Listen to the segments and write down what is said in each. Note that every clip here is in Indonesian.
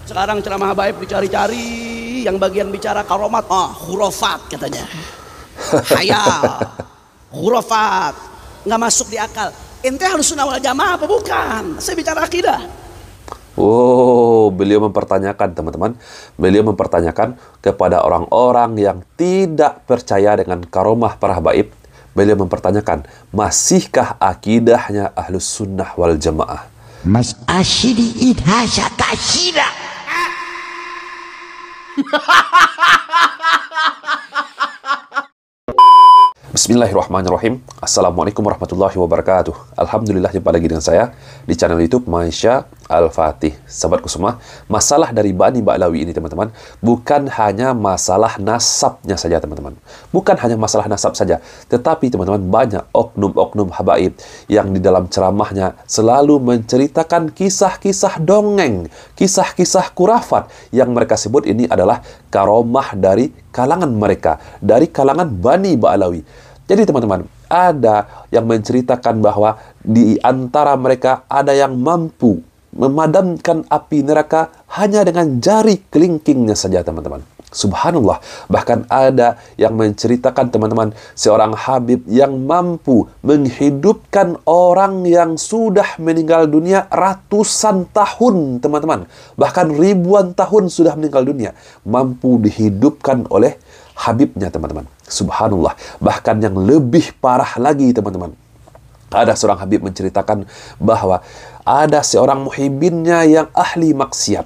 Sekarang ceramah habaib dicari-cari, yang bagian bicara karomat, khurafat katanya. Khayal, khurafat, nggak masuk di akal. Ente Ahlussunnah wal Jamaah apa bukan? Saya bicara akidah. Oh, beliau mempertanyakan, teman-teman. Beliau mempertanyakan kepada orang-orang yang tidak percaya dengan karomah para habaib. Beliau mempertanyakan, masihkah akidahnya Ahlussunnah wal Jamaah? Mas Asyidi idhasya kasyida. Bismillahirrahmanirrahim. Assalamualaikum warahmatullahi wabarakatuh. Alhamdulillah, jumpa lagi dengan saya di channel YouTube Maisha Al-Fatih. Sahabatku semua, masalah dari Bani Ba'lawi ini, teman-teman, bukan hanya masalah nasabnya saja, teman-teman. Bukan hanya masalah nasab saja, tetapi teman-teman, banyak oknum-oknum habaib yang di dalam ceramahnya selalu menceritakan kisah-kisah dongeng, kisah-kisah kurafat yang mereka sebut ini adalah karomah dari kalangan mereka, dari kalangan Bani Ba'lawi. Jadi teman-teman, ada yang menceritakan bahwa di antara mereka ada yang mampu memadamkan api neraka hanya dengan jari kelingkingnya saja, teman-teman. Subhanallah. Bahkan ada yang menceritakan, teman-teman, seorang habib yang mampu menghidupkan orang yang sudah meninggal dunia ratusan tahun, teman-teman. Bahkan ribuan tahun sudah meninggal dunia, mampu dihidupkan oleh habibnya, teman-teman. Subhanallah. Bahkan yang lebih parah lagi, teman-teman, ada seorang habib menceritakan bahwa ada seorang muhibbinnya yang ahli maksiat,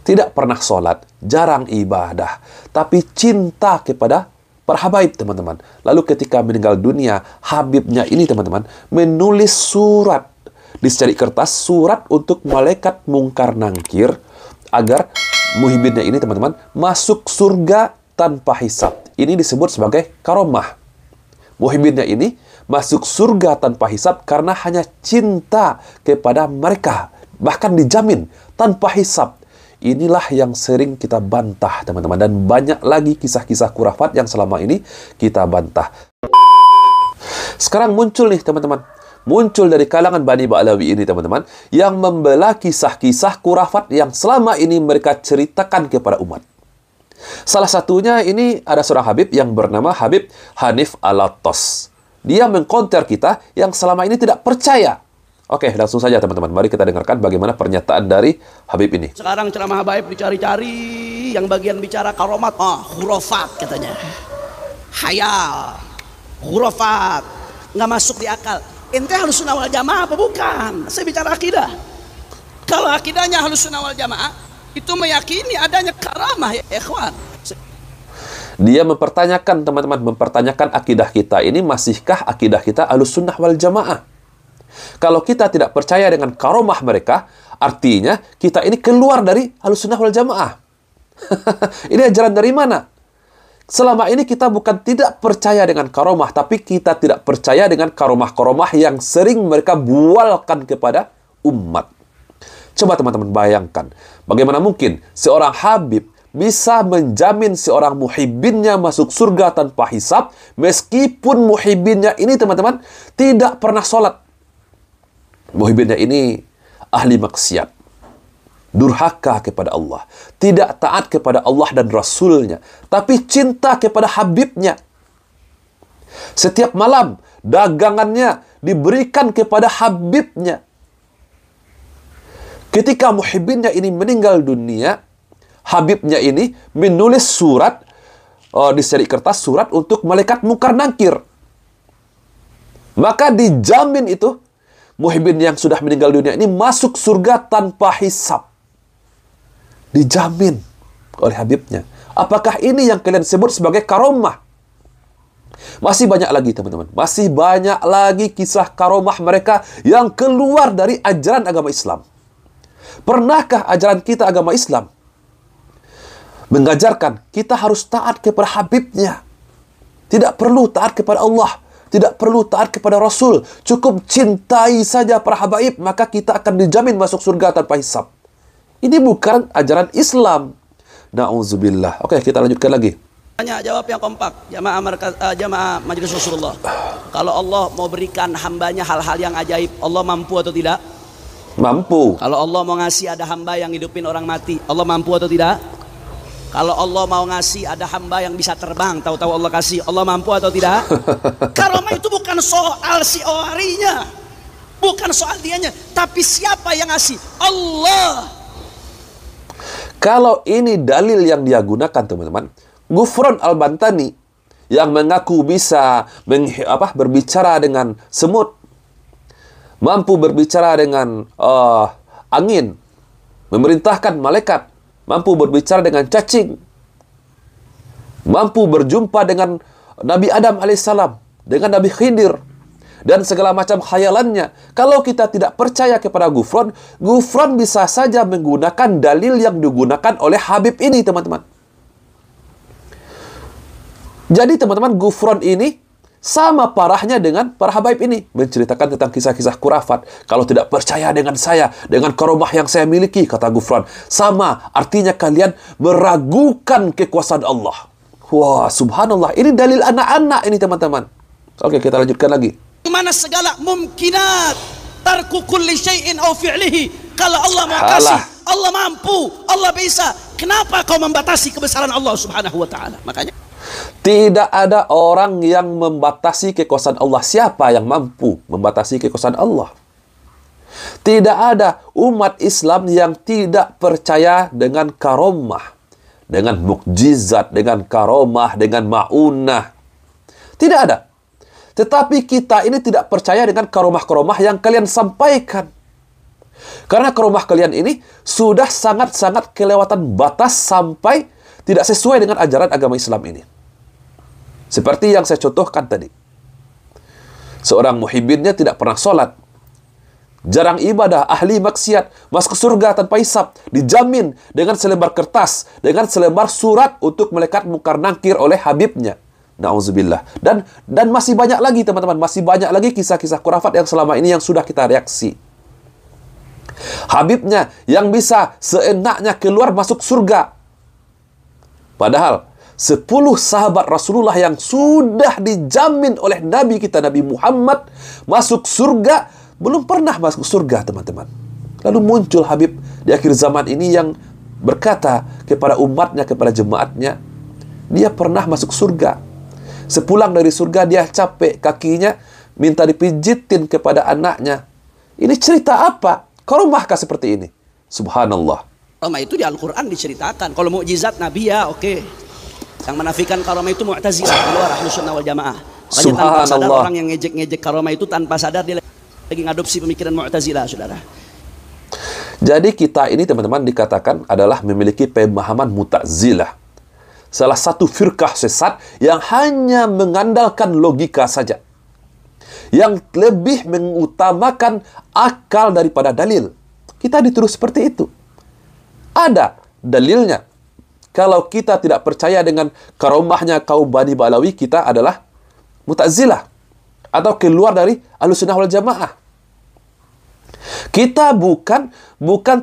tidak pernah sholat, jarang ibadah, tapi cinta kepada para habaib, teman-teman. Lalu ketika meninggal dunia, habibnya ini, teman-teman, menulis surat di secari kertas, surat untuk malaikat mungkar nangkir agar muhibbinnya ini, teman-teman, masuk surga tanpa hisab. Ini disebut sebagai karomah. Muhibbinnya ini masuk surga tanpa hisab karena hanya cinta kepada mereka. Bahkan dijamin tanpa hisab. Inilah yang sering kita bantah, teman-teman. Dan banyak lagi kisah-kisah kurafat yang selama ini kita bantah. Sekarang muncul nih, teman-teman. Muncul dari kalangan Bani Ba'lawi ini, teman-teman, yang membela kisah-kisah kurafat yang selama ini mereka ceritakan kepada umat. Salah satunya ini ada seorang habib yang bernama Habib Hanif Alatos. Dia mengkonter kita yang selama ini tidak percaya. Oke, langsung saja, teman-teman. Mari kita dengarkan bagaimana pernyataan dari Habib ini. Sekarang ceramah habaib dicari-cari, yang bagian bicara karomat, khurafat katanya. Khayal, khurafat, nggak masuk di akal. Ente Ahlussunnah wal Jamaah apa bukan? Saya bicara akidah. Kalau akidahnya Ahlussunnah wal Jamaah, itu meyakini adanya karamah, ya ikhwan. Dia mempertanyakan, teman-teman, mempertanyakan akidah kita ini, masihkah akidah kita Ahlussunnah wal Jamaah? Kalau kita tidak percaya dengan karomah mereka, artinya kita ini keluar dari Ahlussunnah wal Jamaah. Ini ajaran dari mana? Selama ini kita bukan tidak percaya dengan karomah, tapi kita tidak percaya dengan karomah-karomah yang sering mereka bualkan kepada umat. Coba teman-teman bayangkan, bagaimana mungkin seorang habib bisa menjamin seorang muhibbinnya masuk surga tanpa hisab, meskipun muhibbinnya ini, teman-teman, tidak pernah sholat. Muhibbinnya ini ahli maksiat, durhaka kepada Allah, tidak taat kepada Allah dan Rasulnya, tapi cinta kepada habibnya. Setiap malam dagangannya diberikan kepada habibnya. Ketika muhibbinnya ini meninggal dunia, habibnya ini menulis surat di secari kertas, surat untuk malaikat mungkar nangkir. Maka dijamin itu muhibbin yang sudah meninggal dunia ini masuk surga tanpa hisab. Dijamin oleh habibnya. Apakah ini yang kalian sebut sebagai karomah? Masih banyak lagi, teman-teman. Masih banyak lagi kisah karomah mereka yang keluar dari ajaran agama Islam. Pernahkah ajaran kita agama Islam mengajarkan kita harus taat kepada habibnya? Tidak perlu taat kepada Allah, tidak perlu taat kepada Rasul. Cukup cintai saja para habaib, maka kita akan dijamin masuk surga tanpa hisab. Ini bukan ajaran Islam. Na'udzubillah. Oke, kita lanjutkan lagi. Tanya jawab yang kompak, jamaah Majelis Rasulullah. Kalau Allah mau berikan hambanya hal-hal yang ajaib, Allah mampu atau tidak? Mampu. Kalau Allah mau ngasih ada hamba yang hidupin orang mati, Allah mampu atau tidak? Kalau Allah mau ngasih ada hamba yang bisa terbang, tahu-tahu Allah kasih, Allah mampu atau tidak? Karomah itu bukan soal si orinya, bukan soal dianya, tapi siapa yang ngasih? Allah. Kalau ini dalil yang dia gunakan, teman-teman, Ghufran Al-Bantani yang mengaku bisa berbicara dengan semut, mampu berbicara dengan angin, memerintahkan malaikat, mampu berbicara dengan cacing, mampu berjumpa dengan Nabi Adam alaihissalam, dengan Nabi Khidir, dan segala macam khayalannya. Kalau kita tidak percaya kepada Ghufran, Ghufran bisa saja menggunakan dalil yang digunakan oleh Habib ini, teman-teman. Jadi teman-teman, Ghufran ini sama parahnya dengan para habaib ini, menceritakan tentang kisah-kisah khurafat. Kalau tidak percaya dengan saya, dengan karomah yang saya miliki, kata Ghufran, sama artinya kalian meragukan kekuasaan Allah. Wah, subhanallah, ini dalil anak-anak ini, teman-teman. Oke, kita lanjutkan lagi. Mana segala mungkinat tarku kulli syai'in aw fi'lihi. Kalau Allah mau kasih, Allah mampu, Allah bisa. Kenapa kau membatasi kebesaran Allah Subhanahu wa taala? Makanya tidak ada orang yang membatasi kekuasaan Allah. Siapa yang mampu membatasi kekuasaan Allah? Tidak ada umat Islam yang tidak percaya dengan karomah, dengan mukjizat, dengan karomah, dengan ma'unah. Tidak ada. Tetapi kita ini tidak percaya dengan karomah-karomah yang kalian sampaikan. Karena karomah kalian ini sudah sangat-sangat kelewatan batas sampai tidak sesuai dengan ajaran agama Islam ini. Seperti yang saya contohkan tadi. Seorang muhibbinnya tidak pernah sholat, jarang ibadah, ahli maksiat, masuk surga tanpa hisab, dijamin dengan selembar kertas, dengan selembar surat untuk malaikat mungkar nangkir oleh Habibnya. Na'udzubillah. Dan masih banyak lagi, teman-teman. Masih banyak lagi kisah-kisah khurafat yang selama ini yang sudah kita reaksi. Habibnya yang bisa seenaknya keluar masuk surga. Padahal 10 sahabat Rasulullah yang sudah dijamin oleh Nabi kita, Nabi Muhammad, masuk surga, belum pernah masuk surga, teman-teman. Lalu muncul Habib di akhir zaman ini yang berkata kepada umatnya, kepada jemaatnya, dia pernah masuk surga. Sepulang dari surga, dia capek kakinya, minta dipijitin kepada anaknya. Ini cerita apa? Karomahkah seperti ini? Subhanallah. karomah itu di Al-Quran diceritakan. Kalau mukjizat Nabi ya oke. Yang menafikan karomah itu Mu'tazilah, di luar Ahlus Sunnah wal Jamaah. Makanya tanpa sadar orang yang ngejek-ngejek karomah itu tanpa sadar dia lagi ngadopsi pemikiran Mu'tazilah, saudara. Jadi kita ini teman-teman dikatakan adalah memiliki pemahaman Mu'tazilah. Salah satu firqah sesat yang hanya mengandalkan logika saja. Yang lebih mengutamakan akal daripada dalil. Kita dituduh seperti itu. Ada dalilnya. Kalau kita tidak percaya dengan karomahnya kaum Bani Ba'lawi, kita adalah Mu'tazilah. Atau keluar dari Ahlus Sunnah wal Jamaah. Kita bukan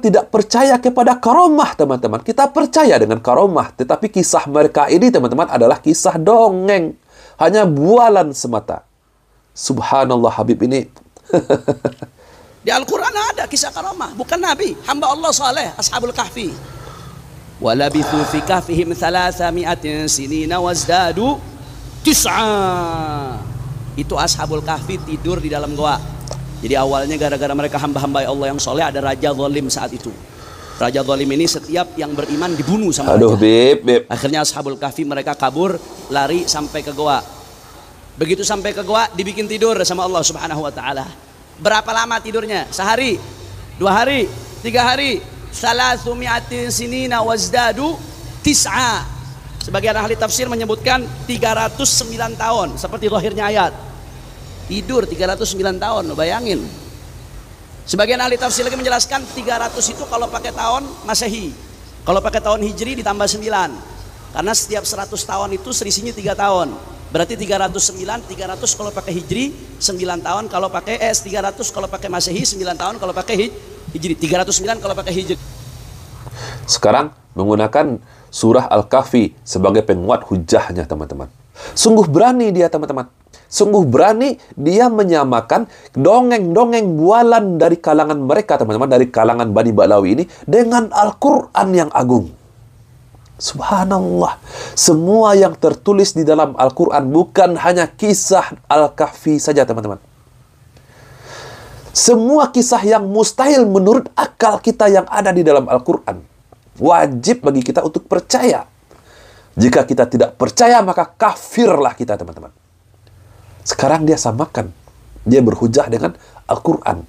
tidak percaya kepada karomah, teman-teman. Kita percaya dengan karomah. Tetapi kisah mereka ini, teman-teman, adalah kisah dongeng. Hanya bualan semata. Subhanallah, Habib ini. Di Al-Quran ada kisah karomah. Bukan Nabi. Hamba Allah saleh, Ashabul Kahfi. وَلَبِثُوا فِي كَهْفِهِمْ 300 سِنِينَ وَازْدَادُوا 9. Itu Ashabul Kahfi tidur di dalam goa. Jadi awalnya gara-gara mereka hamba-hamba Allah yang soleh, ada raja zalim saat itu. Raja zalim ini setiap yang beriman dibunuh sama raja. Beb. Akhirnya Ashabul Kahfi mereka kabur, lari sampai ke goa. Begitu sampai ke goa, dibikin tidur sama Allah Subhanahu wa taala. Berapa lama tidurnya? Sehari, 2 hari, 3 hari. 300 sinina wazdadu 9. Sebagian ahli tafsir menyebutkan 309 tahun, seperti zahirnya ayat. Tidur 309 tahun, bayangin. Sebagian ahli tafsir lagi menjelaskan 300 itu kalau pakai tahun Masehi. Kalau pakai tahun Hijri ditambah 9. Karena setiap 100 tahun itu selisihnya 3 tahun. Berarti 309, 300 kalau pakai Hijri, 9 tahun kalau pakai 300 kalau pakai Masehi, 9 tahun kalau pakai Hijri, 309 kalau pakai Hijri. Sekarang menggunakan surah Al-Kahfi sebagai penguat hujahnya, teman-teman. Sungguh berani dia, teman-teman. Sungguh berani dia menyamakan dongeng-dongeng bualan dari kalangan mereka, teman-teman, dari kalangan Bani Ba'lawi ini dengan Al-Quran yang agung. Subhanallah. Semua yang tertulis di dalam Al-Quran bukan hanya kisah Al-Kahfi saja, teman-teman. Semua kisah yang mustahil menurut akal kita yang ada di dalam Al-Quran. Wajib bagi kita untuk percaya. Jika kita tidak percaya, maka kafirlah kita, teman-teman. Sekarang dia samakan. Dia berhujah dengan Al-Quran.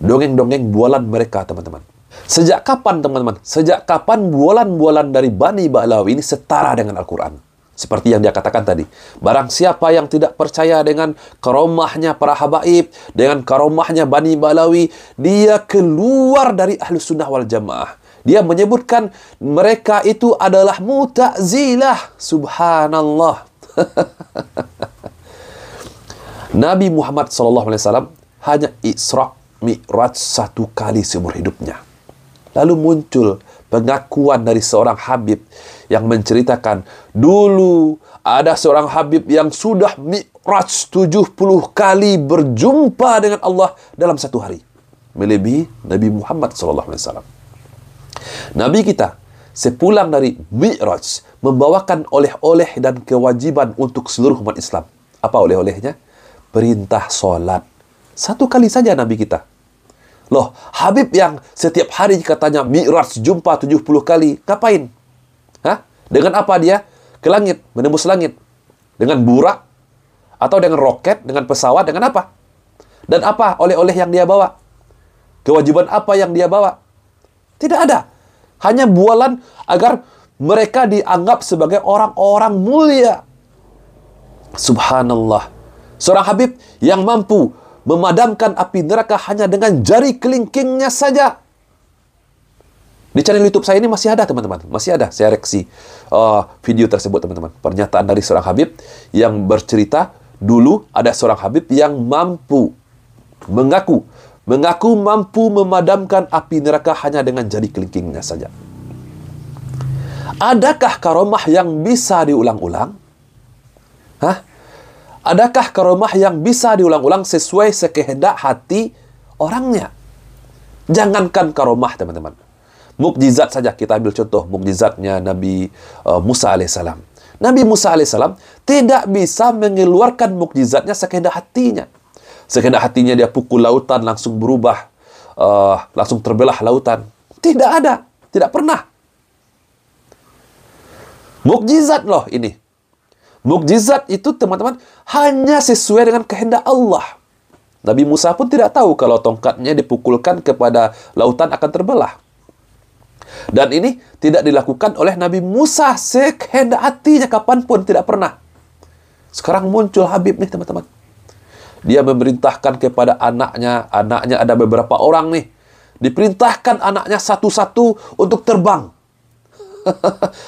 Dongeng-dongeng bualan mereka, teman-teman. Sejak kapan, teman-teman? Sejak kapan bualan-bualan dari Bani Ba'lawi ini setara dengan Al-Quran? Seperti yang dia katakan tadi. Barang siapa yang tidak percaya dengan karomahnya para habaib, dengan karomahnya Bani Ba'lawi, dia keluar dari Ahlus Sunnah wal Jamaah. Dia menyebutkan mereka itu adalah Mu'tazilah. Subhanallah. Nabi Muhammad SAW hanya Isra Mi'raj 1 kali seumur hidupnya. Lalu muncul pengakuan dari seorang Habib yang menceritakan, dulu ada seorang Habib yang sudah Mi'raj 70 kali berjumpa dengan Allah dalam satu hari. Melebihi Nabi Muhammad SAW. Nabi kita sepulang dari Mi'raj membawakan oleh-oleh dan kewajiban untuk seluruh umat Islam. Apa oleh-olehnya? Perintah sholat. 1 kali saja Nabi kita. Loh, Habib yang setiap hari katanya Mi'raj jumpa 70 kali, ngapain? Hah? Dengan apa dia ke langit, menembus langit? Dengan burak? Atau dengan roket, dengan pesawat, dengan apa? Dan apa oleh-oleh yang dia bawa? Kewajiban apa yang dia bawa? Tidak ada. Hanya bualan agar mereka dianggap sebagai orang-orang mulia. Subhanallah. Seorang Habib yang mampu memadamkan api neraka hanya dengan jari kelingkingnya saja. Di channel YouTube saya ini masih ada, teman-teman. Masih ada saya reaksi video tersebut, teman-teman. Pernyataan dari seorang Habib yang bercerita, dulu ada seorang Habib yang mengaku mampu memadamkan api neraka hanya dengan jari kelingkingnya saja. Adakah karomah yang bisa diulang-ulang? Hah? Adakah karomah yang bisa diulang-ulang sesuai sekehendak hati orangnya? Jangankan karomah, teman-teman. Mukjizat saja, kita ambil contoh mukjizatnya Nabi Musa alaihissalam. Nabi Musa alaihissalam tidak bisa mengeluarkan mukjizatnya sekehendak hatinya. Sekehendak hatinya dia pukul lautan langsung berubah, langsung terbelah lautan. Tidak ada, tidak pernah. Mukjizat loh ini. Mukjizat itu, teman-teman, hanya sesuai dengan kehendak Allah. Nabi Musa pun tidak tahu kalau tongkatnya dipukulkan kepada lautan akan terbelah. Dan ini tidak dilakukan oleh Nabi Musa sekehendak hatinya kapanpun, tidak pernah. Sekarang muncul Habib nih, teman-teman. Dia memerintahkan kepada anaknya ada beberapa orang nih. Diperintahkan anaknya satu-satu untuk terbang.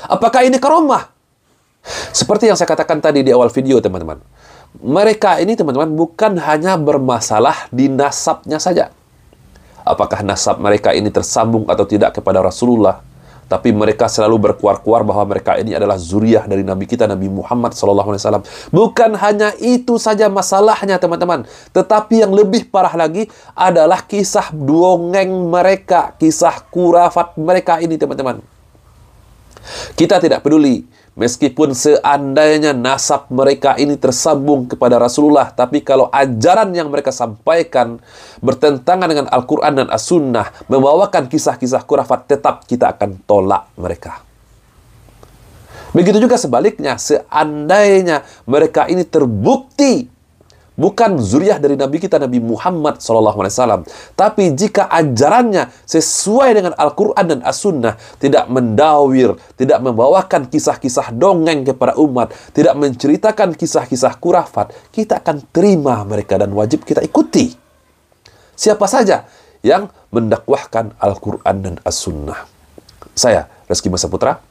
Apakah ini karomah? Seperti yang saya katakan tadi di awal video, teman-teman. Mereka ini, teman-teman, bukan hanya bermasalah di nasabnya saja. Apakah nasab mereka ini tersambung atau tidak kepada Rasulullah. Tapi mereka selalu berkuar-kuar bahwa mereka ini adalah zuriyah dari Nabi kita, Nabi Muhammad SAW. Bukan hanya itu saja masalahnya, teman-teman. Tetapi yang lebih parah lagi adalah kisah dongeng mereka. Kisah kurafat mereka ini, teman-teman. Kita tidak peduli. Meskipun seandainya nasab mereka ini tersambung kepada Rasulullah, tapi kalau ajaran yang mereka sampaikan bertentangan dengan Al-Quran dan As-Sunnah, membawakan kisah-kisah kurafat, tetap kita akan tolak mereka. Begitu juga sebaliknya, seandainya mereka ini terbukti bukan zuriyah dari Nabi kita, Nabi Muhammad SAW. Tapi jika ajarannya sesuai dengan Al-Quran dan As-Sunnah, tidak mendawir, tidak membawakan kisah-kisah dongeng kepada umat, tidak menceritakan kisah-kisah kurafat, kita akan terima mereka dan wajib kita ikuti. Siapa saja yang mendakwahkan Al-Quran dan As-Sunnah. Saya, Reski Masa Putra.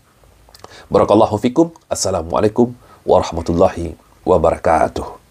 Barakallahu fikum. Assalamualaikum warahmatullahi wabarakatuh.